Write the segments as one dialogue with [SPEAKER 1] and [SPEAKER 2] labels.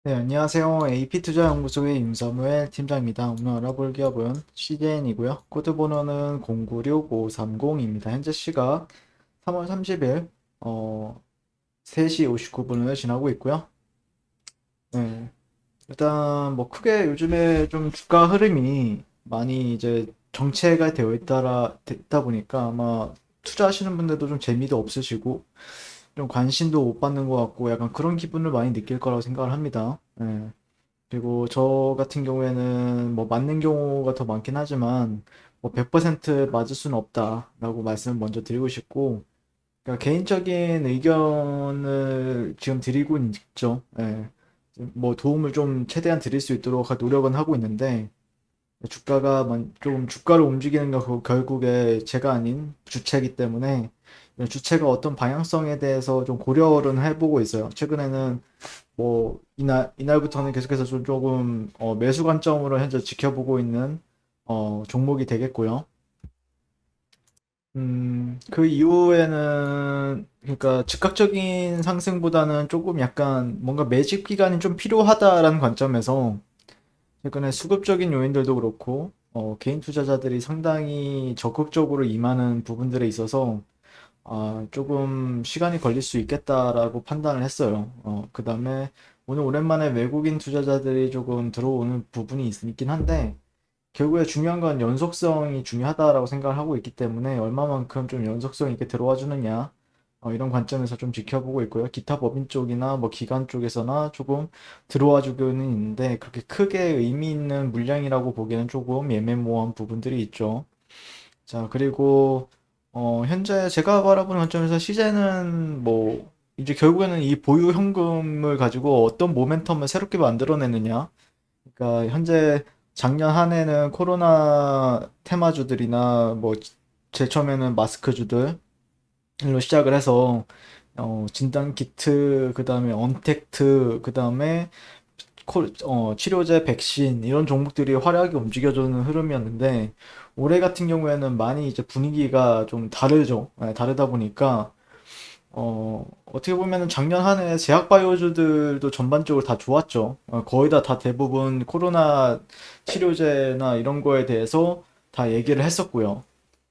[SPEAKER 1] 네, 안녕하세요. AP투자연구소의 임사무엘 팀장입니다. 오늘 알아볼 기업은 CJN이고요. 코드 번호는 096530입니다. 현재 시각 3월 30일 3시 59분을 지나고 있고요. 네, 일단 뭐 크게 요즘에 좀 주가 흐름이 많이 이제 정체가 됐다 보니까 아마 투자하시는 분들도 좀 재미도 없으시고 좀 관심도 못 받는 것 같고 약간 그런 기분을 많이 느낄 거라고 생각을 합니다. 네. 그리고 저 같은 경우에는 뭐 맞는 경우가 더 많긴 하지만 뭐 100% 맞을 수는 없다라고 말씀을 먼저 드리고 싶고, 그러니까 개인적인 의견을 지금 드리고 있죠. 예. 뭐 도움을 좀 최대한 드릴 수 있도록 노력은 하고 있는데, 좀 주가를 움직이는 건 결국에 제가 아닌 주체이기 때문에 주체가 어떤 방향성에 대해서 좀 고려를 해보고 있어요. 최근에는 뭐 이날부터는 계속해서 조금 매수 관점으로 현재 지켜보고 있는 종목이 되겠고요. 그 이후에는 그러니까 즉각적인 상승보다는 조금 약간 뭔가 매집 기간이 좀 필요하다라는 관점에서 최근에 수급적인 요인들도 그렇고 개인 투자자들이 상당히 적극적으로 임하는 부분들에 있어서 조금 시간이 걸릴 수 있겠다라고 판단을 했어요. 그 다음에 오늘 오랜만에 외국인 투자자들이 조금 들어오는 부분이 있긴 한데, 결국에 중요한 건 연속성이 중요하다라고 생각을 하고 있기 때문에 얼마만큼 좀 연속성 있게 들어와 주느냐, 이런 관점에서 좀 지켜보고 있고요. 기타 법인 쪽이나 뭐 기관 쪽에서나 조금 들어와 주고는 있는데, 그렇게 크게 의미 있는 물량이라고 보기에는 조금 애매모호한 부분들이 있죠. 자, 그리고 현재 제가 바라보는 관점에서 시제는 뭐 이제 결국에는 이 보유 현금을 가지고 어떤 모멘텀을 새롭게 만들어내느냐. 그러니까 현재 작년 한 해는 코로나 테마주들이나 뭐 제일 처음에는 마스크주들로 시작을 해서 진단 키트, 그다음에 언택트, 그다음에 치료제, 백신 이런 종목들이 화려하게 움직여주는 흐름이었는데, 올해 같은 경우에는 많이 이제 분위기가 좀 다르죠. 네, 다르다 보니까 어떻게 보면은 작년 한 해 제약바이오주들도 전반적으로 다 좋았죠. 거의 다 대부분 코로나 치료제나 이런 거에 대해서 다 얘기를 했었고요.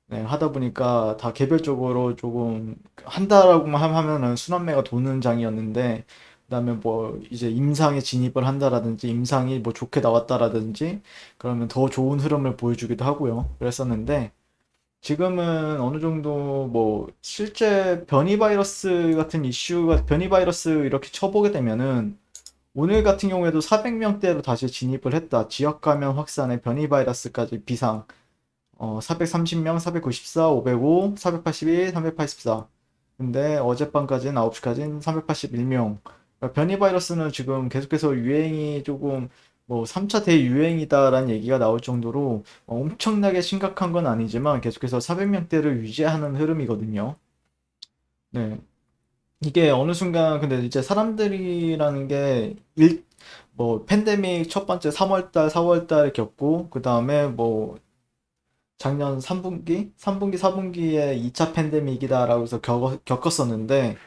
[SPEAKER 1] 네, 하다 보니까 다 개별적으로 조금 한다라고만 하면은 순환매가 도는 장이었는데, 그다음에 뭐 이제 임상에 진입을 한다라든지 임상이 뭐 좋게 나왔다라든지 그러면 더 좋은 흐름을 보여주기도 하고요. 그랬었는데, 지금은 어느 정도 뭐 실제 변이 바이러스 같은 이슈가 변이 바이러스 이렇게 쳐보게 되면은 오늘 같은 경우에도 400명대로 다시 진입을 했다. 지역 감염 확산에 변이 바이러스까지 비상. 430명, 494, 505, 481, 384. 근데 어젯밤까지는 9시까지는 381명. 변이 바이러스는 지금 계속해서 유행이 조금 뭐 3차 대유행이다라는 얘기가 나올 정도로 엄청나게 심각한 건 아니지만 계속해서 400명대를 유지하는 흐름이거든요. 네. 이게 어느 순간 근데 이제 사람들이라는 게 뭐 팬데믹 첫 번째 3월달, 4월달 겪고 그 다음에 뭐 작년 3분기, 3분기, 4분기에 2차 팬데믹이다라고 해서 겪었었는데,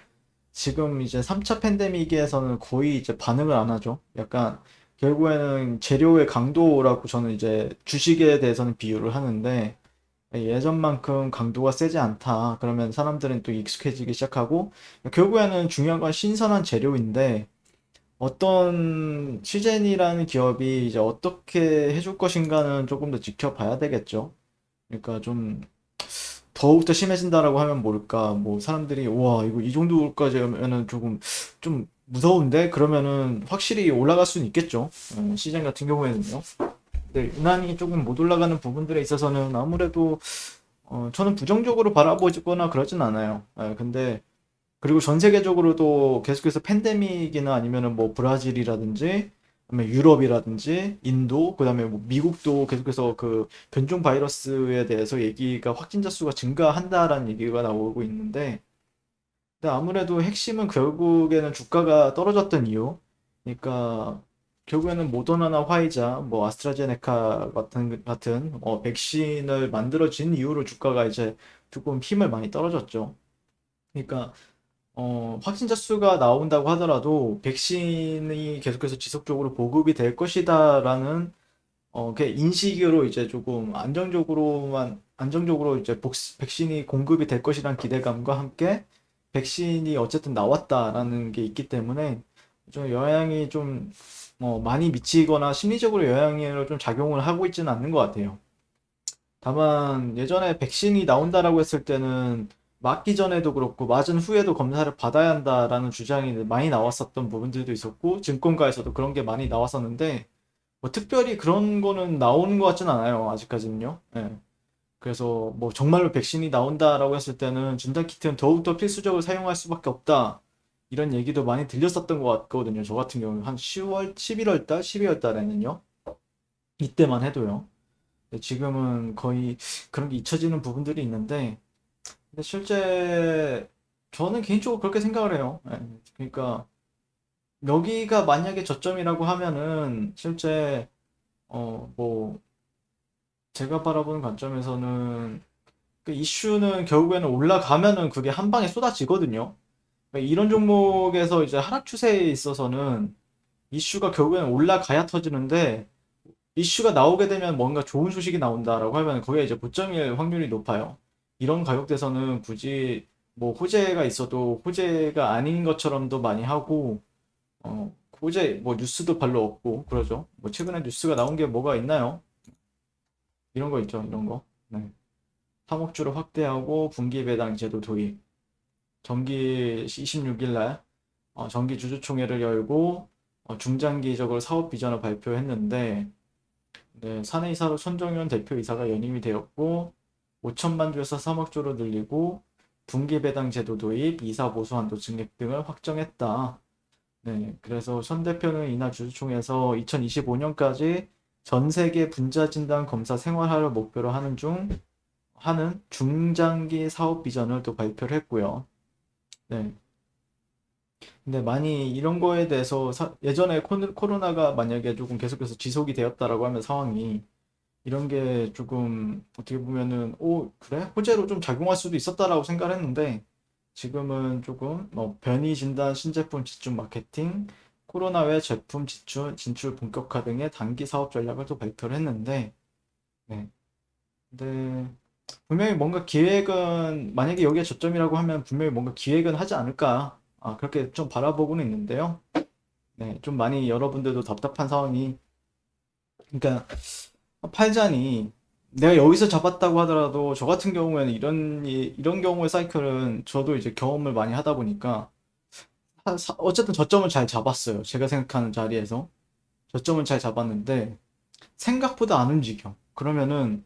[SPEAKER 1] 지금 이제 3차 팬데믹에서는 거의 이제 반응을 안 하죠. 약간 결국에는 재료의 강도라고 저는 이제 주식에 대해서는 비유를 하는데, 예전만큼 강도가 세지 않다. 그러면 사람들은 또 익숙해지기 시작하고, 결국에는 중요한 건 신선한 재료인데, 어떤 시젠이라는 기업이 이제 어떻게 해줄 것인가는 조금 더 지켜봐야 되겠죠. 그러니까 좀 더욱더 심해진다라고 하면 모를까 뭐 사람들이 와 이거 이 정도까지 하면은 조금 좀 무서운데 그러면은 확실히 올라갈 수는 있겠죠. 시장 같은 경우에는요. 근데 유난히 조금 못 올라가는 부분들에 있어서는 아무래도 저는 부정적으로 바라보거나 그러진 않아요. 근데 그리고 전 세계적으로도 계속해서 팬데믹이나 아니면은 뭐 브라질이라든지 그다음에 유럽이라든지 인도 그다음에 뭐 미국도 계속해서 그 변종 바이러스에 대해서 얘기가 확진자 수가 증가한다라는 얘기가 나오고 있는데, 근데 아무래도 핵심은 결국에는 주가가 떨어졌던 이유. 그러니까 결국에는 모더나나 화이자 뭐 아스트라제네카 같은 백신을 만들어진 이후로 주가가 이제 조금 힘을 많이 떨어졌죠. 그러니까 확진자 수가 나온다고 하더라도 백신이 계속해서 지속적으로 보급이 될 것이다라는 그 인식으로 이제 조금 안정적으로 이제 백신이 공급이 될 것이란 기대감과 함께 백신이 어쨌든 나왔다라는 게 있기 때문에 좀 영향이 좀 많이 미치거나 심리적으로 영향을 좀 작용을 하고 있지는 않는 것 같아요. 다만 예전에 백신이 나온다라고 했을 때는 맞기 전에도 그렇고 맞은 후에도 검사를 받아야 한다라는 주장이 많이 나왔었던 부분들도 있었고 증권가에서도 그런 게 많이 나왔었는데 뭐 특별히 그런 거는 나오는 것 같진 않아요. 아직까지는요. 예. 그래서 뭐 정말로 백신이 나온다라고 했을 때는 진단키트는 더욱더 필수적으로 사용할 수밖에 없다. 이런 얘기도 많이 들렸었던 것 같거든요. 저 같은 경우는 한 10월, 11월 달, 12월 달에는요. 이때만 해도요. 근데 지금은 거의 그런 게 잊혀지는 부분들이 있는데 근데 실제 저는 개인적으로 그렇게 생각을 해요. 예. 그러니까 여기가 만약에 저점이라고 하면은 실제 뭐 제가 바라보는 관점에서는 그 이슈는 결국에는 올라가면은 그게 한 방에 쏟아지거든요. 그러니까 이런 종목에서 이제 하락 추세에 있어서는 이슈가 결국에는 올라가야 터지는데 이슈가 나오게 되면 뭔가 좋은 소식이 나온다라고 하면 거기에 이제 고점일 확률이 높아요. 이런 가격대에서는 굳이 뭐 호재가 있어도 호재가 아닌 것처럼도 많이 하고 호재 뭐 뉴스도 별로 없고 그러죠. 뭐 최근에 뉴스가 나온 게 뭐가 있나요? 이런 거 있죠. 이런 거. 네. 사목주를 확대하고 분기 배당 제도 도입. 정기 26일 날 정기 주주총회를 열고 중장기적으로 사업 비전을 발표했는데 네, 사내이사로 손정현 대표이사가 연임이 되었고 5천만 주에서 3억 주로 늘리고 분기 배당 제도 도입, 이사 보수 한도 증액 등을 확정했다. 네, 그래서 손 대표는 이날 주주총회에서 2025년까지 전 세계 분자 진단 검사 생활화를 목표로 하는 중장기 사업 비전을 또 발표를 했고요. 네. 근데 많이 이런 거에 대해서 예전에 코로나가 만약에 조금 계속해서 지속이 되었다라고 하면 상황이 이런 게 조금 어떻게 보면은 오 그래? 호재로 좀 작용할 수도 있었다라고 생각을 했는데 지금은 조금 뭐 변이 진단, 신제품 집중 마케팅, 코로나 외 제품 진출 본격화 등의 단기 사업 전략을 또 발표를 했는데 네. 근데 분명히 뭔가 기획은 만약에 여기가 저점이라고 하면 분명히 뭔가 기획은 하지 않을까 그렇게 좀 바라보고는 있는데요. 네, 좀 많이 여러분들도 답답한 상황이 그러니까 팔자니 내가 여기서 잡았다고 하더라도 저 같은 경우에는 이런 경우의 사이클은 저도 이제 경험을 많이 하다 보니까 어쨌든 저점을 잘 잡았어요. 제가 생각하는 자리에서 저점을 잘 잡았는데 생각보다 안 움직여. 그러면은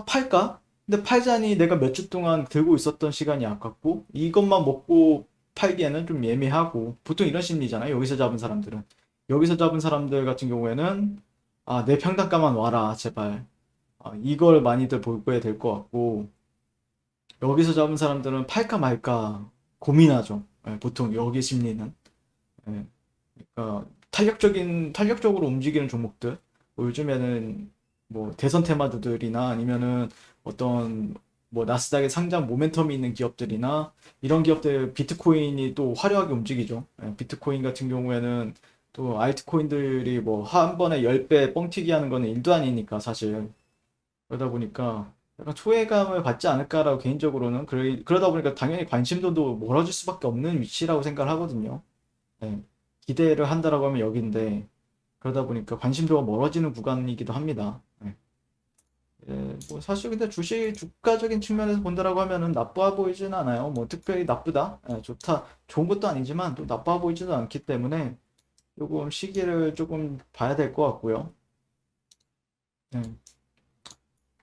[SPEAKER 1] 팔까? 근데 팔자니 내가 몇 주 동안 들고 있었던 시간이 아깝고 이것만 먹고 팔기에는 좀 예매하고 보통 이런 심리잖아요. 여기서 잡은 사람들은 여기서 잡은 사람들 같은 경우에는 내 평단가만 와라 제발 이걸 많이들 보게 될 것 같고 여기서 잡은 사람들은 팔까 말까 고민하죠. 예, 보통 여기 심리는 예, 그러니까 탄력적으로 움직이는 종목들 뭐 요즘에는 뭐 대선 테마주들이나 아니면은 어떤 뭐 나스닥에 상장 모멘텀이 있는 기업들이나 이런 기업들 비트코인이 또 화려하게 움직이죠. 예, 비트코인 같은 경우에는 또 알트코인들이 뭐 한 번에 10배 뻥튀기 하는 거는 일도 아니니까 사실 그러다 보니까 약간 소외감을 받지 않을까라고 개인적으로는 그러다 보니까 당연히 관심도도 멀어질 수밖에 없는 위치라고 생각을 하거든요. 네. 기대를 한다라고 하면 여기인데 그러다 보니까 관심도가 멀어지는 구간이기도 합니다. 네. 뭐 사실 근데 주가적인 측면에서 본다라고 하면은 나빠 보이지는 않아요. 뭐 특별히 나쁘다, 좋다, 좋은 것도 아니지만 또 나빠 보이지도 않기 때문에 조금 시기를 조금 봐야 될 것 같고요. 네.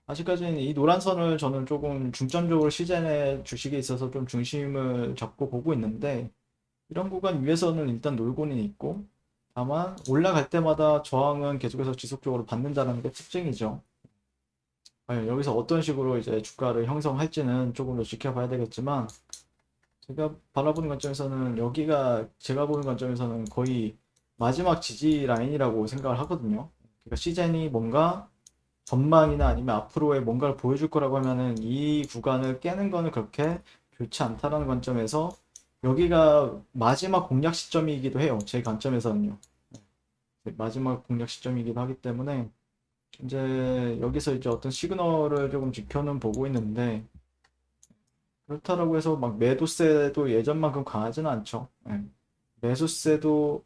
[SPEAKER 1] 아직까지는 이 노란선을 저는 조금 중점적으로 시즌의 주식에 있어서 좀 중심을 잡고 보고 있는데 이런 구간 위에서는 일단 놀고는 있고 다만 올라갈 때마다 저항은 계속해서 지속적으로 받는다는 게 특징이죠. 여기서 어떤 식으로 이제 주가를 형성할지는 조금 더 지켜봐야 되겠지만 제가 바라보는 관점에서는 여기가 제가 보는 관점에서는 거의 마지막 지지 라인이라고 생각을 하거든요. 그러니까 시즌이 뭔가 전망이나 아니면 앞으로의 뭔가를 보여줄 거라고 하면은 이 구간을 깨는 거는 그렇게 좋지 않다라는 관점에서 여기가 마지막 공략 시점이기도 해요. 제 관점에서는요. 마지막 공략 시점이기도 하기 때문에 이제 여기서 이제 어떤 시그널을 조금 지켜는 보고 있는데 그렇다라고 해서 막 매도세도 예전만큼 강하지는 않죠. 예. 매수세도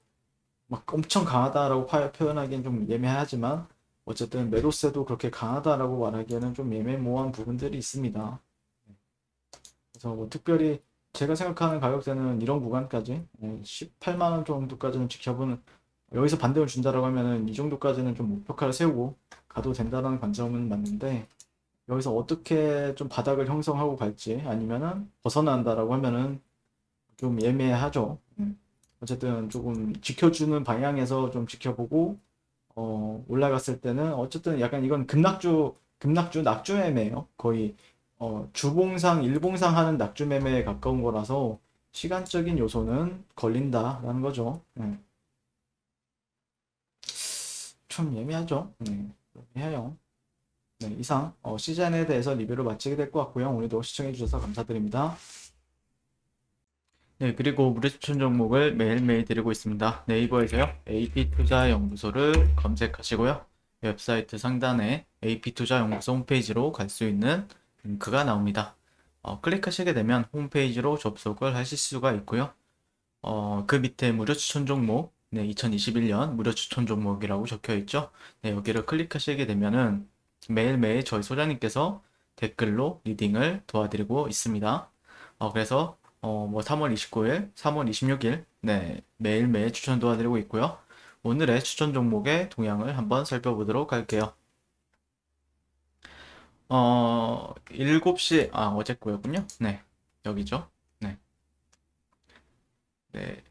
[SPEAKER 1] 막 엄청 강하다라고 표현하기엔 좀 예매하지만 어쨌든 매도세도 그렇게 강하다라고 말하기에는 좀 예매모호한 부분들이 있습니다. 그래서 뭐 특별히 제가 생각하는 가격대는 이런 구간까지 18만 원 정도까지는 지켜보는, 여기서 반등을 준다라고 하면은 이 정도까지는 좀 목표가를 세우고 가도 된다는 관점은 맞는데 여기서 어떻게 좀 바닥을 형성하고 갈지 아니면은 벗어난다라고 하면은 좀 예매하죠. 어쨌든 조금 지켜주는 방향에서 좀 지켜보고 올라갔을 때는 어쨌든 약간 이건 급락주 낙주 매매예요. 거의 주봉상 일봉상 하는 낙주 매매에 가까운 거라서 시간적인 요소는 걸린다라는 거죠. 좀 예매하죠. 예매해요. 네, 이상 시즌에 대해서 리뷰를 마치게 될 것 같고요. 오늘도 시청해 주셔서 감사드립니다. 네, 그리고 무료 추천 종목을 매일매일 드리고 있습니다. 네이버에서요, AP투자연구소를 검색하시고요. 웹사이트 상단에 AP투자연구소 홈페이지로 갈 수 있는 링크가 나옵니다. 클릭하시게 되면 홈페이지로 접속을 하실 수가 있고요. 그 밑에 무료 추천 종목, 네, 2021년 무료 추천 종목이라고 적혀 있죠. 네, 여기를 클릭하시게 되면은 매일매일 저희 소장님께서 댓글로 리딩을 도와드리고 있습니다. 그래서 뭐 3월 29일, 3월 26일, 네, 매일매일 추천 도와드리고 있고요. 오늘의 추천 종목의 동향을 한번 살펴보도록 할게요. 7시, 어제 거였군요. 네, 여기죠. 네. 네,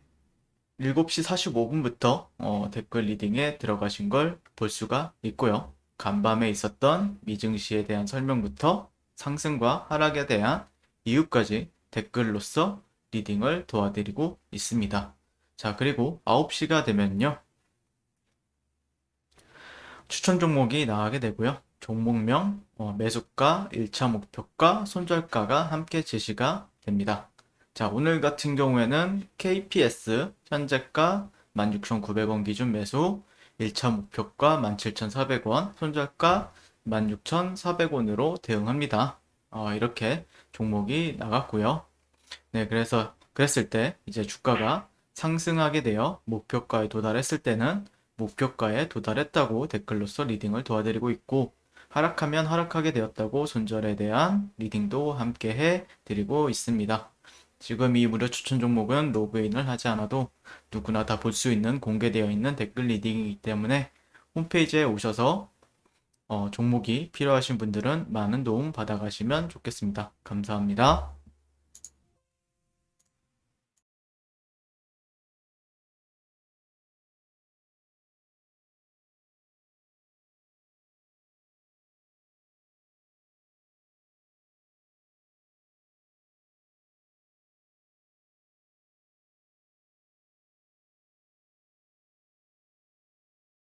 [SPEAKER 1] 7시 45분부터 댓글 리딩에 들어가신 걸 볼 수가 있고요. 간밤에 있었던 미증시에 대한 설명부터 상승과 하락에 대한 이유까지 댓글로서 리딩을 도와드리고 있습니다. 자, 그리고 9시가 되면요. 추천 종목이 나가게 되고요. 종목명, 매수가, 1차 목표가, 손절가가 함께 제시가 됩니다. 자, 오늘 같은 경우에는 KPS 현재가 16,900원 기준 매수, 1차 목표가 17,400원, 손절가 16,400원으로 대응합니다. 이렇게 종목이 나갔고요. 네, 그래서 그랬을 때 이제 주가가 상승하게 되어 목표가에 도달했을 때는 목표가에 도달했다고 댓글로서 리딩을 도와드리고 있고, 하락하면 하락하게 되었다고 손절에 대한 리딩도 함께 해 드리고 있습니다. 지금 이 무료 추천 종목은 로그인을 하지 않아도 누구나 다 볼 수 있는 공개되어 있는 댓글 리딩이기 때문에 홈페이지에 오셔서 종목이 필요하신 분들은 많은 도움 받아가시면 좋겠습니다. 감사합니다.